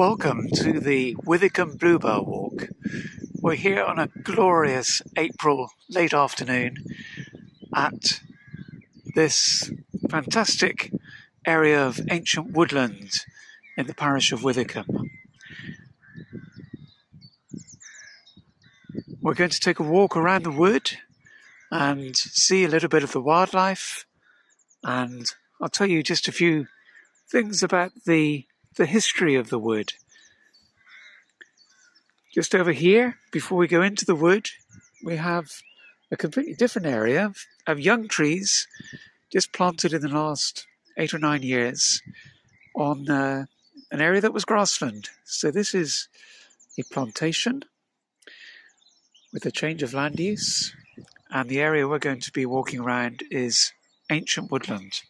Welcome to the Withycombe Bluebell walk. We're here on a glorious April late afternoon at this fantastic area of ancient woodland in the parish of Withycombe. We're going to take a walk around the wood and see a little bit of the wildlife, and I'll tell you just a few things about the history of the wood. Just over here, before we go into the wood, we have a completely different area of young trees just planted in the last 8 or 9 years on an area that was grassland. So this is a plantation with a change of land use, and the area we're going to be walking around is ancient woodland.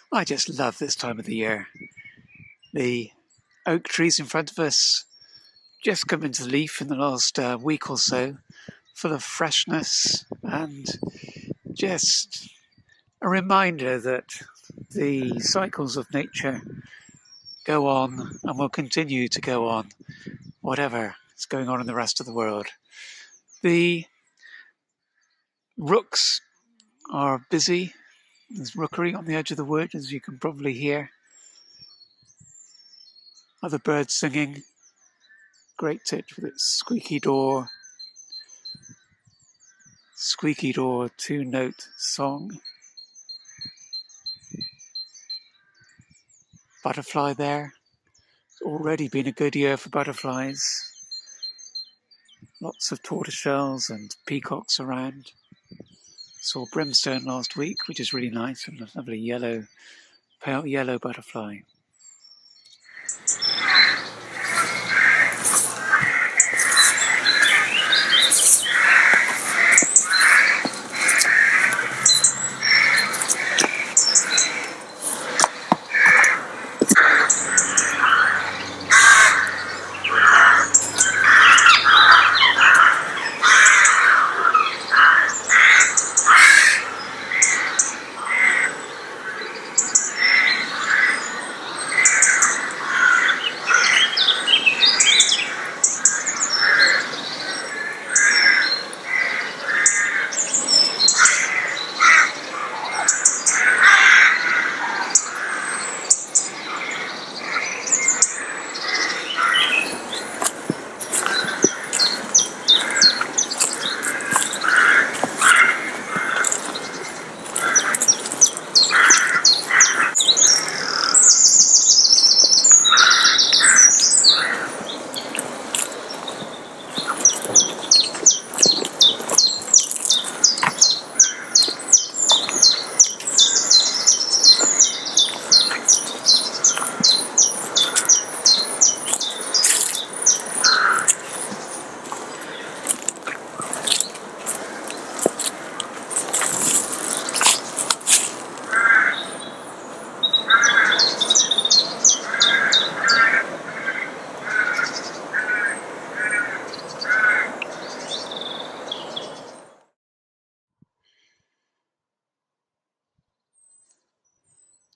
I just love this time of the year. The oak trees in front of us just come into leaf in the last week or so, full of freshness and just a reminder that the cycles of nature go on and will continue to go on, whatever is going on in the rest of the world. The rooks are busy. There's rookery on the edge of the wood, as you can probably hear. Other birds singing. Great titch with its squeaky door two-note song. Butterfly there. It's already been a good year for butterflies. Lots of tortoiseshells and peacocks around. Saw brimstone last week, which is really nice, and a lovely yellow, pale yellow butterfly.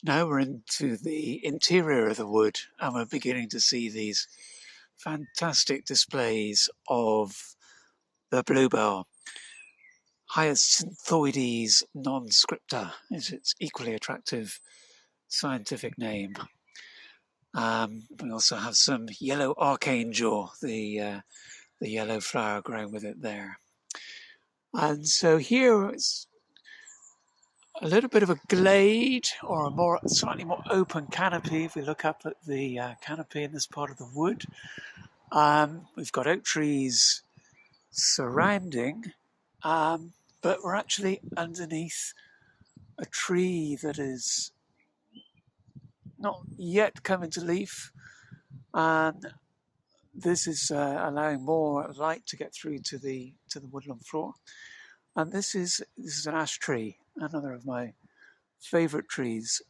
Now we're into the interior of the wood, and we're beginning to see these fantastic displays of the bluebell. Hyacinthoides non-scripta is its equally attractive scientific name. We also have some yellow archangel, the yellow flower growing with it there. And so here it's a little bit of a glade, or a slightly more open canopy. If we look up at the canopy in this part of the wood, we've got oak trees surrounding, but we're actually underneath a tree that is not yet come into leaf, and this is allowing more light to get through to the woodland floor. And this is an ash tree, another of my favourite trees,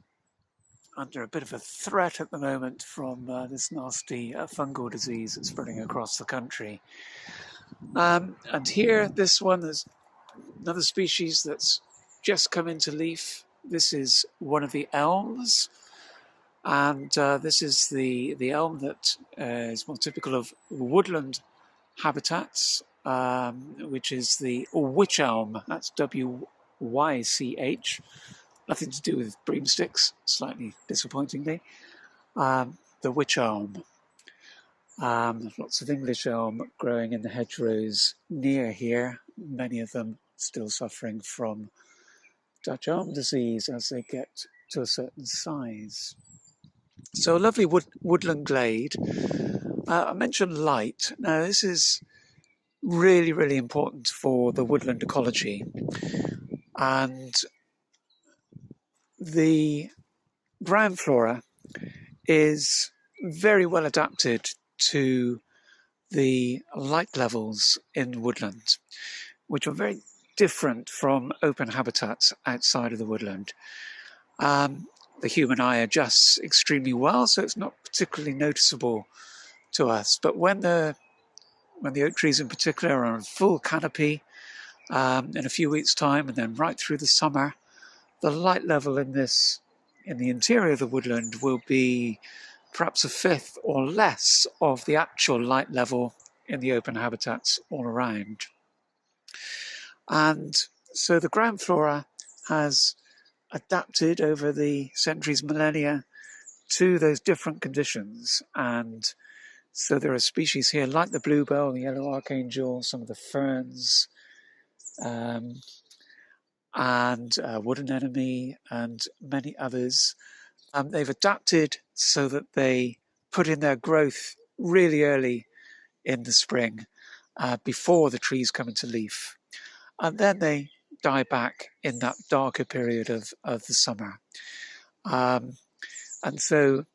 under a bit of a threat at the moment from this nasty fungal disease that's spreading across the country. And here, this one, there's another species that's just come into leaf, this is one of the elms, and this is the elm that is more typical of woodland habitats, which is the wych elm. That's W-Y-C-H. Nothing to do with broomsticks, slightly disappointingly. The wych elm. Lots of English elm growing in the hedgerows near here, many of them still suffering from Dutch elm disease as they get to a certain size. So a lovely woodland glade. I mentioned light. Now this is really, really important for the woodland ecology. And the ground flora is very well adapted to the light levels in woodland, which are very different from open habitats outside of the woodland. The human eye adjusts extremely well, so it's not particularly noticeable to us. But when the oak trees in particular are on full canopy in a few weeks' time, and then right through the summer, the light level in the interior of the woodland will be perhaps a fifth or less of the actual light level in the open habitats all around. And so the ground flora has adapted over the centuries, millennia, to those different conditions. And so there are species here like the bluebell, the yellow archangel, some of the ferns, and wood anemone, and many others. They've adapted so that they put in their growth really early in the spring, before the trees come into leaf. And then they die back in that darker period of the summer. And so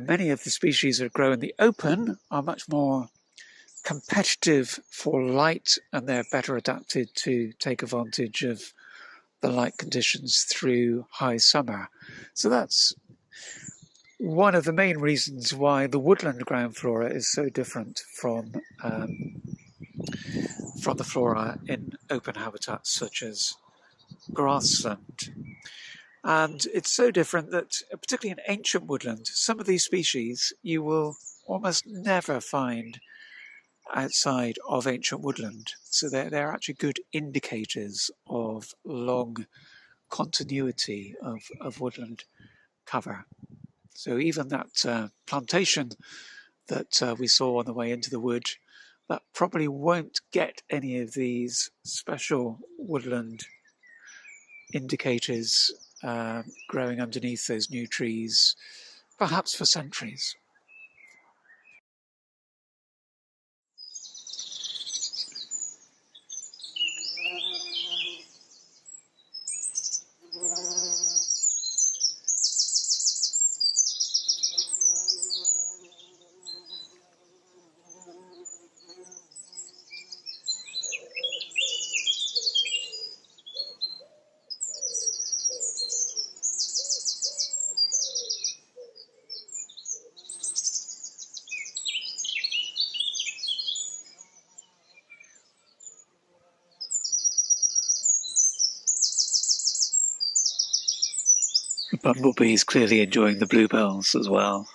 many of the species that grow in the open are much more competitive for light, and they're better adapted to take advantage of the light conditions through high summer. So that's one of the main reasons why the woodland ground flora is so different from the flora in open habitats such as grassland. And it's so different that, particularly in ancient woodland, some of these species you will almost never find outside of ancient woodland. So they're actually good indicators of long continuity of woodland cover. So even that plantation that we saw on the way into the wood, that probably won't get any of these special woodland indicators growing underneath those new trees, perhaps for centuries. The bumblebee is clearly enjoying the bluebells as well.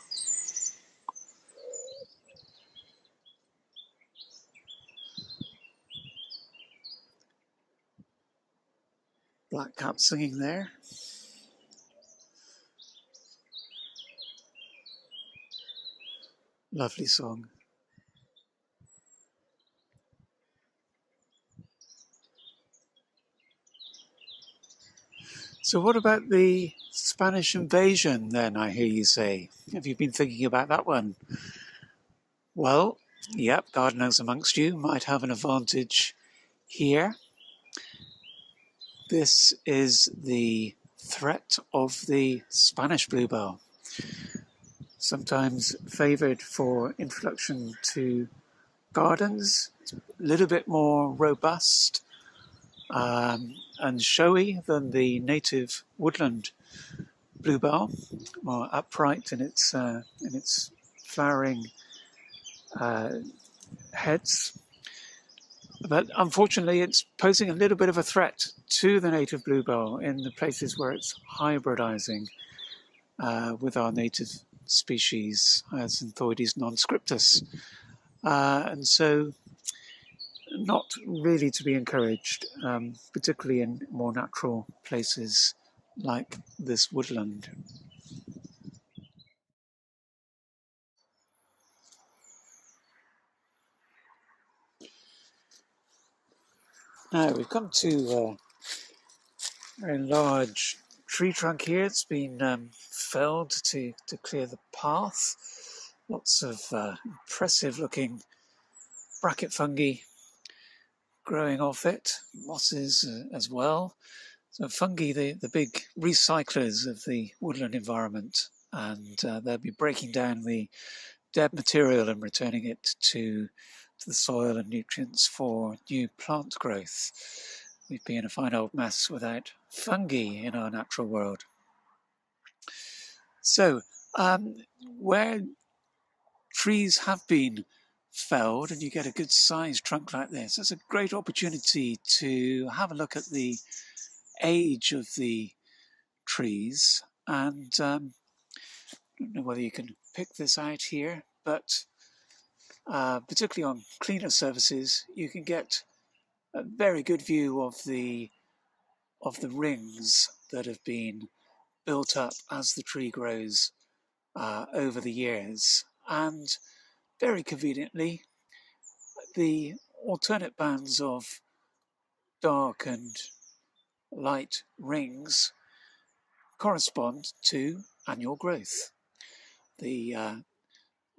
Blackcap singing there. Lovely song. So what about the Spanish invasion then, I hear you say? Have you been thinking about that one? Well, yep, gardeners amongst you might have an advantage here. This is the threat of the Spanish bluebell, sometimes favoured for introduction to gardens. It's a little bit more robust and showy than the native woodland bluebell, more upright in its flowering heads. But unfortunately, it's posing a little bit of a threat to the native bluebell in the places where it's hybridizing with our native species, Xanthoides non-scriptus. And so not really to be encouraged, particularly in more natural places like this woodland. Now we've come to a very large tree trunk here. It's been felled to clear the path. Lots of impressive looking bracket fungi growing off it, mosses as well. So fungi, the big recyclers of the woodland environment, and they'll be breaking down the dead material and returning it to the soil and nutrients for new plant growth. We'd be in a fine old mess without fungi in our natural world. So, where trees have been felled and you get a good sized trunk like this, it's a great opportunity to have a look at the age of the trees. And I don't know whether you can pick this out here, but particularly on cleaner surfaces, you can get a very good view of the rings that have been built up as the tree grows over the years. And very conveniently, the alternate bands of dark and light rings correspond to annual growth. The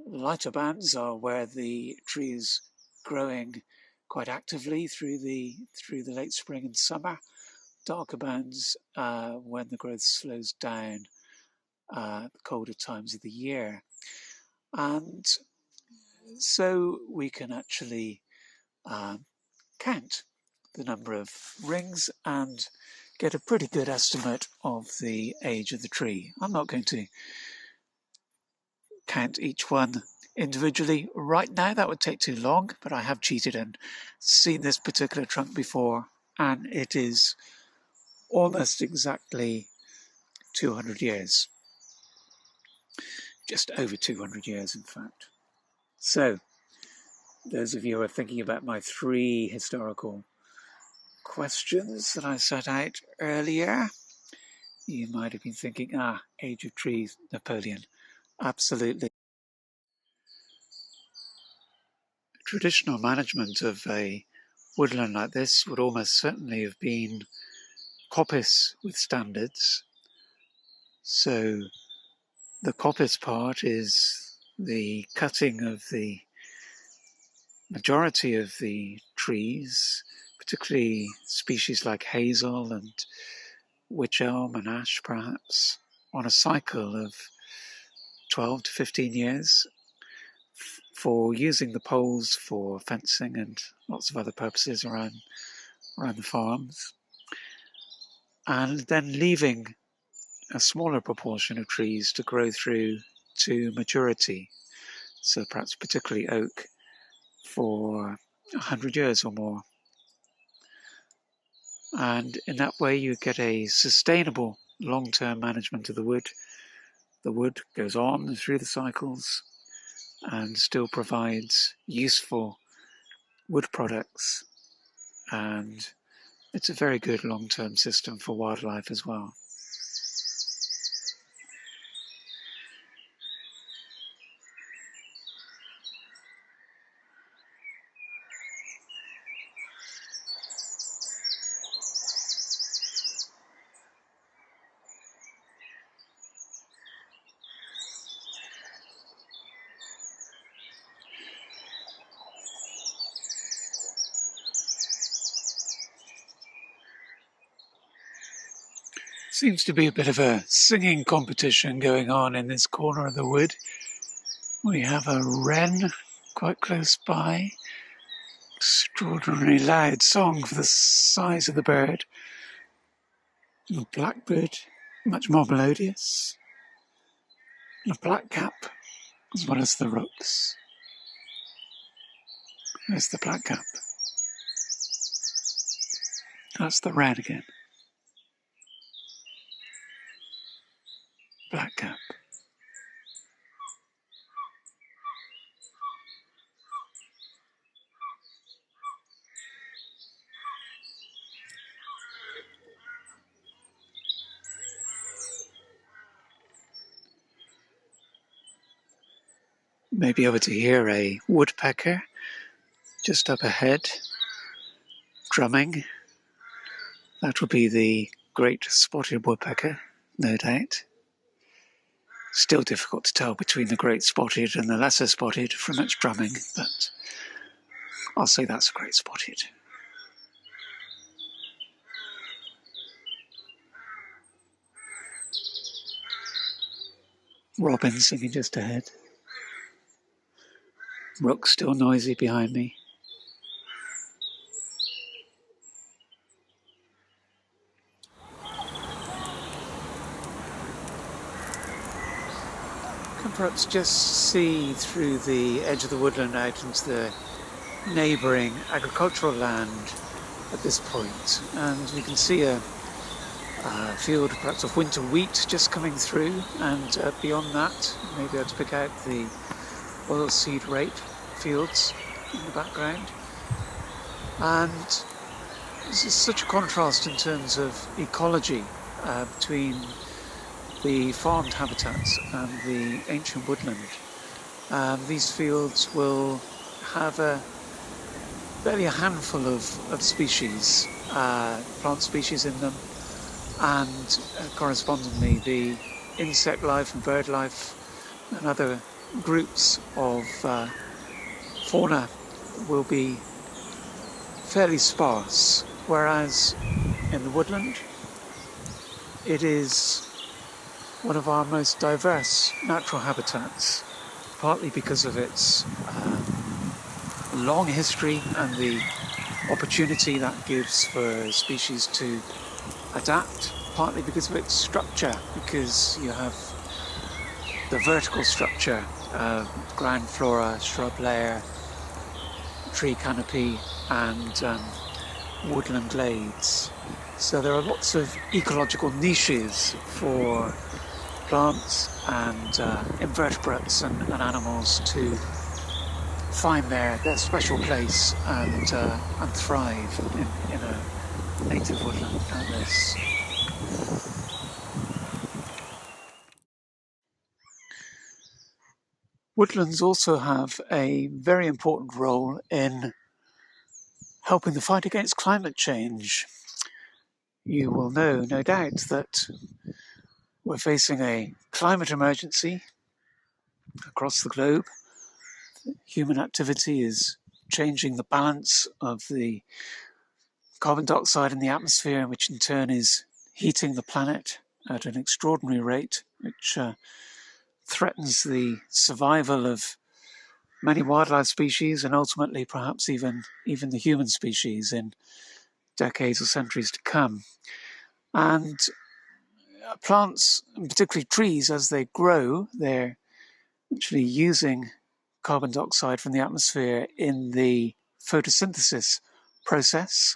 lighter bands are where the tree is growing quite actively through the late spring and summer. Darker bands when the growth slows down the colder times of the year. And so we can actually count the number of rings and get a pretty good estimate of the age of the tree. I'm not going to count each one individually right now, that would take too long, but I have cheated and seen this particular trunk before, and it is almost exactly 200 years. Just over 200 years, in fact. So, those of you who are thinking about my 3 historical questions that I set out earlier, you might have been thinking, age of trees, Napoleon. Absolutely. Traditional management of a woodland like this would almost certainly have been coppice with standards. So the coppice part is the cutting of the majority of the trees, particularly species like hazel and wych elm and ash perhaps, on a cycle of 12 to 15 years for using the poles for fencing and lots of other purposes around the farms, and then leaving a smaller proportion of trees to grow through to maturity. So perhaps particularly oak for 100 years or more. And in that way you get a sustainable long-term management of the wood. The wood goes on through the cycles and still provides useful wood products, and it's a very good long-term system for wildlife as well. Seems to be a bit of a singing competition going on in this corner of the wood. We have a wren quite close by. Extraordinarily loud song for the size of the bird. And a blackbird, much more melodious. And a blackcap, as well as the rooks. There's the blackcap. That's the red again. Black cap. Maybe able to hear a woodpecker just up ahead, drumming. That will be the great spotted woodpecker, no doubt. Still difficult to tell between the great spotted and the lesser spotted from its drumming, but I'll say that's a great spotted. Robin singing just ahead. Rook still noisy behind me. Can perhaps just see through the edge of the woodland out into the neighbouring agricultural land at this point, and we can see a field perhaps of winter wheat just coming through, and beyond that you may be able to pick out the oilseed rape fields in the background. And this is such a contrast in terms of ecology between the farmed habitats and the ancient woodland. These fields will have barely a handful of species, plant species in them, and correspondingly the insect life and bird life and other groups of fauna will be fairly sparse, whereas in the woodland it is one of our most diverse natural habitats, partly because of its long history and the opportunity that gives for species to adapt, partly because of its structure, because you have the vertical structure, ground flora, shrub layer, tree canopy, and woodland glades. So there are lots of ecological niches for plants and invertebrates and animals to find their special place and thrive in a native woodland like this. Woodlands also have a very important role in helping the fight against climate change. You will know, no doubt, that we're facing a climate emergency across the globe. Human activity is changing the balance of the carbon dioxide in the atmosphere, which in turn is heating the planet at an extraordinary rate, which threatens the survival of many wildlife species and ultimately perhaps even the human species in decades or centuries to come. And plants, and particularly trees, as they grow, they're actually using carbon dioxide from the atmosphere in the photosynthesis process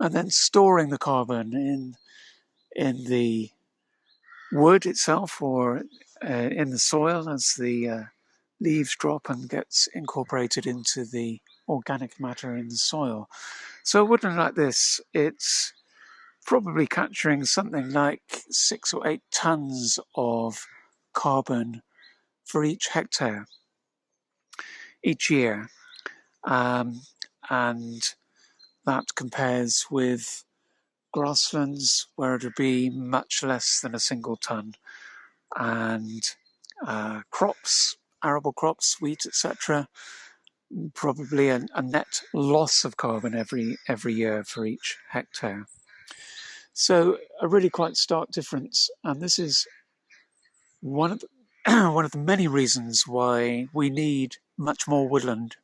and then storing the carbon in the wood itself or in the soil as the leaves drop and gets incorporated into the organic matter in the soil. So a woodland like this, it's probably capturing something like 6 or 8 tons of carbon for each hectare each year. And that compares with grasslands where it would be much less than a single ton. And crops, arable crops, wheat, etc., probably a net loss of carbon every year for each hectare. So a really quite stark difference, and this is one of the many reasons why we need much more woodland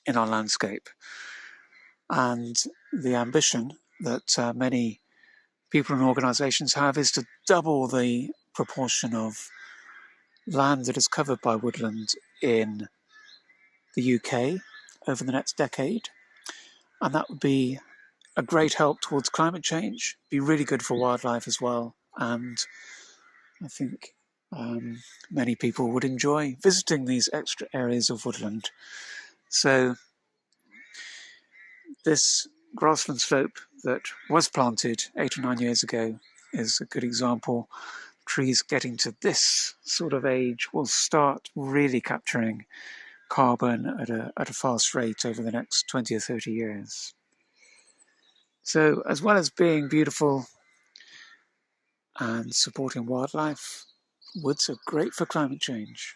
in our landscape. And the ambition that many people and organisations have is to double the proportion of land that is covered by woodland in the UK over the next decade, and that would be a great help towards climate change, be really good for wildlife as well, and I think many people would enjoy visiting these extra areas of woodland. So this grassland slope that was planted 8 or 9 years ago is a good example. Trees getting to this sort of age will start really capturing carbon at a fast rate over the next 20 or 30 years. So as well as being beautiful and supporting wildlife, woods are great for climate change.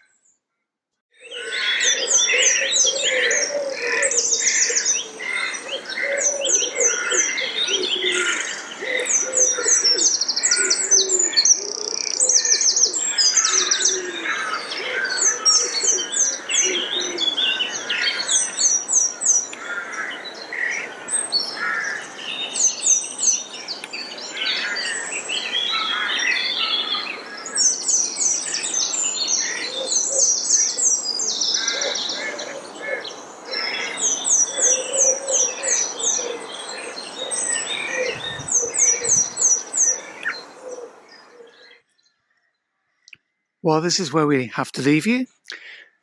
Well, this is where we have to leave you.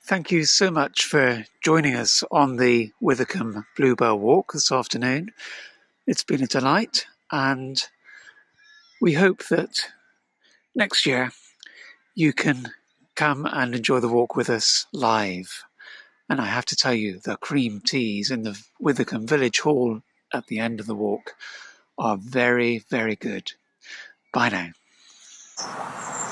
Thank you so much for joining us on the Withycombe Bluebell Walk this afternoon. It's been a delight, and we hope that next year you can come and enjoy the walk with us live. And I have to tell you, the cream teas in the Withycombe Village Hall at the end of the walk are very, very good. Bye now.